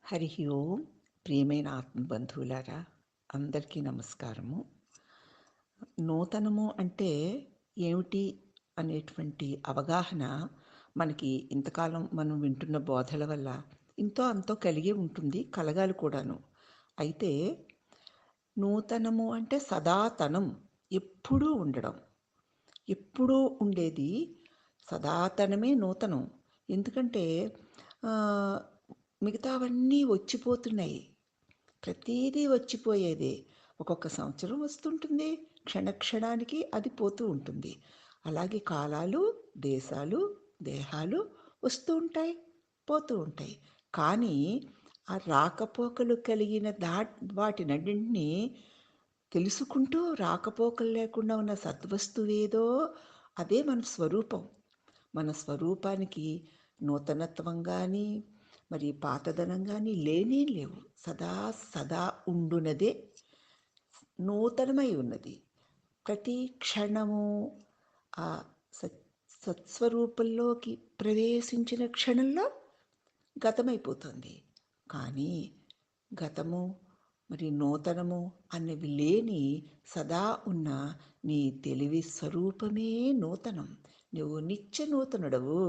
హరి ఓం. ప్రియమైన ఆత్మబంధువులారా, అందరికీ నమస్కారము. నూతనము అంటే ఏమిటి అనేటువంటి అవగాహన మనకి ఇంతకాలం మనం వింటున్న బోధల వల్ల ఇంతో అంతో కలిగే ఉంటుంది, కలగాలి కూడాను. అయితే నూతనము అంటే సదాతనం, ఎప్పుడూ ఉండడం, ఎప్పుడూ ఉండేది సదాతనమే నూతనం. ఎందుకంటే ఆహ్, మిగతావన్నీ వచ్చిపోతున్నాయి. ప్రతీదీ వచ్చిపోయేదే. ఒక్కొక్క సంవత్సరం వస్తుంటుంది. క్షణక్షణానికి అది పోతూ ఉంటుంది. అలాగే కాలాలు, దేశాలు, దేహాలు వస్తూ ఉంటాయి, పోతూ ఉంటాయి. కానీ ఆ రాకపోకలు కలిగిన వాటినన్నింటినీ తెలుసుకుంటూ రాకపోకలు లేకుండా ఉన్న సద్వస్తువేదో అదే మన స్వరూపం. మన స్వరూపానికి నూతనత్వం కానీ, మరి పాతదనం కానీ లేనే లేవు. సదా సదా ఉండునదే నూతనమై ఉన్నది. ప్రతి క్షణము ఆ సత్ సత్స్వరూపంలోకి ప్రవేశించిన క్షణంలో గతమైపోతుంది. కానీ గతము మరి నూతనము అన్నవి లేని సదా ఉన్న నీ తెలివి స్వరూపమే నూతనం. నువ్వు నిత్య నూతనుడవు,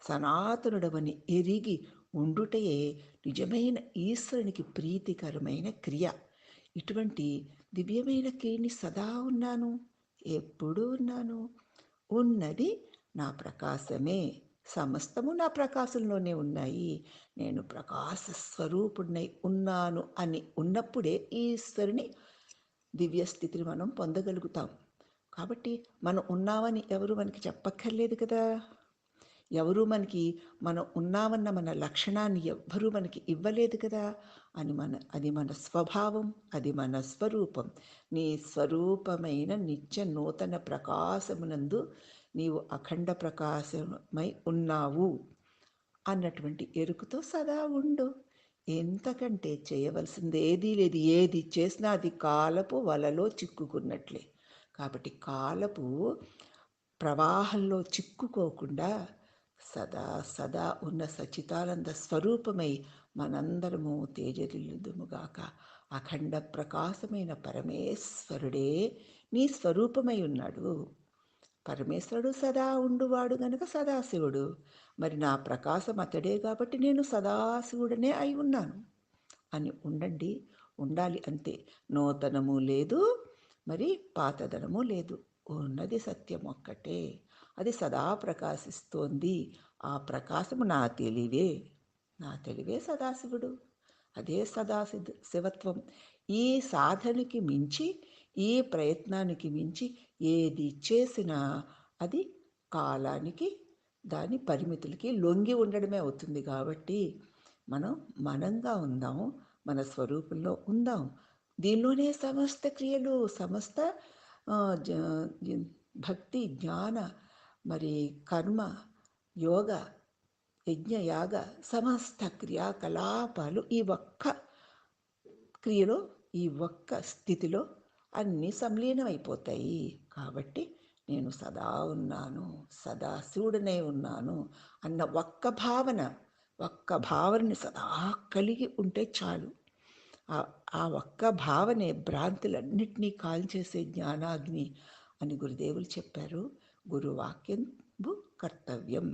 సనాతనుడవని ఎరిగి ఉండుటయే నిజమైన ఈశ్వరునికి ప్రీతికరమైన క్రియ. ఇటువంటి దివ్యమైన క్రియని సదా ఉన్నాను, ఎప్పుడూ ఉన్నాను. ఉన్నది నా ప్రకాశమే, సమస్తము నా ప్రకాశంలోనే ఉన్నాయి. నేను ప్రకాశ స్వరూపుడినై ఉన్నాను అని ఉన్నప్పుడే ఈశ్వరుని దివ్య స్థితిని మనం పొందగలుగుతాం. కాబట్టి మనం ఉన్నామని ఎవరు మనకి చెప్పక్కర్లేదు కదా. ఎవరు మనకి మనం ఉన్నామన్న మన లక్షణాన్ని ఎవ్వరూ మనకి ఇవ్వలేదు కదా. అది మన స్వభావం, అది మన స్వరూపం. నీ స్వరూపమైన నిత్య నూతన ప్రకాశమునందు నీవు అఖండ ప్రకాశమై ఉన్నావు అన్నటువంటి ఎరుకుతో సదా ఉండు. ఎంతకంటే చేయవలసింది ఏదీ లేదు. ఏది చేసినా అది కాలపు వలలో చిక్కుకున్నట్లే. కాబట్టి కాలపు ప్రవాహంలో చిక్కుకోకుండా సదా సదా ఉన్న సచితానంద స్వరూపమై మనందరము తేజరిల్లుదుముగాక. అఖండ ప్రకాశమైన పరమేశ్వరుడే నీ స్వరూపమై ఉన్నాడు. పరమేశ్వరుడు సదా ఉండువాడు గనుక సదాశివుడు. మరి నా ప్రకాశం అతడే కాబట్టి నేను సదాశివుడనే అయి ఉన్నాను అని ఉండండి. ఉండాలి అంతే. నూతనము లేదు, మరి పాతదనము లేదు. ఉన్నది సత్యం ఒక్కటే. అది సదా ప్రకాశిస్తోంది. ఆ ప్రకాశము నా తెలివే. నా తెలివే సదాశివుడు. అదే శివత్వం. ఈ సాధనకి మించి, ఈ ప్రయత్నానికి మించి ఏది చేసినా అది కాలానికి, దాని పరిమితులకి లొంగి ఉండడమే అవుతుంది. కాబట్టి మనం మనంగా ఉందాం, మన స్వరూపంలో ఉందాం. దీనిలోనే సమస్త క్రియలు, సమస్త భక్తి, జ్ఞాన, మరి కర్మ, యోగ, యజ్ఞయాగ సమస్త క్రియాకలాపాలు ఈ ఒక్క క్రియలో, ఈ ఒక్క స్థితిలో అన్నీ సంలీనమైపోతాయి. కాబట్టి నేను సదా ఉన్నాను, సదా శివుడనే ఉన్నాను అన్న ఒక్క భావనని సదా కలిగి ఉంటే చాలు. ఆ ఒక్క భావనే భ్రాంతులన్నిటినీ కాల్చేసే జ్ఞానాగ్ని అని గురుదేవులు చెప్పారు. గురువాక్యం కర్తవ్యం.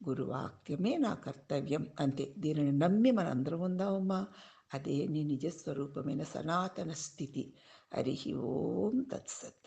గురువాక్యమే నా కర్తవ్యం అంతే. దీనిని నమ్మి మనందరం ఉందామమ్మా. అదే నీ నిజస్వరూపమైన సనాతన స్థితి. హరి ఓం తత్సత్.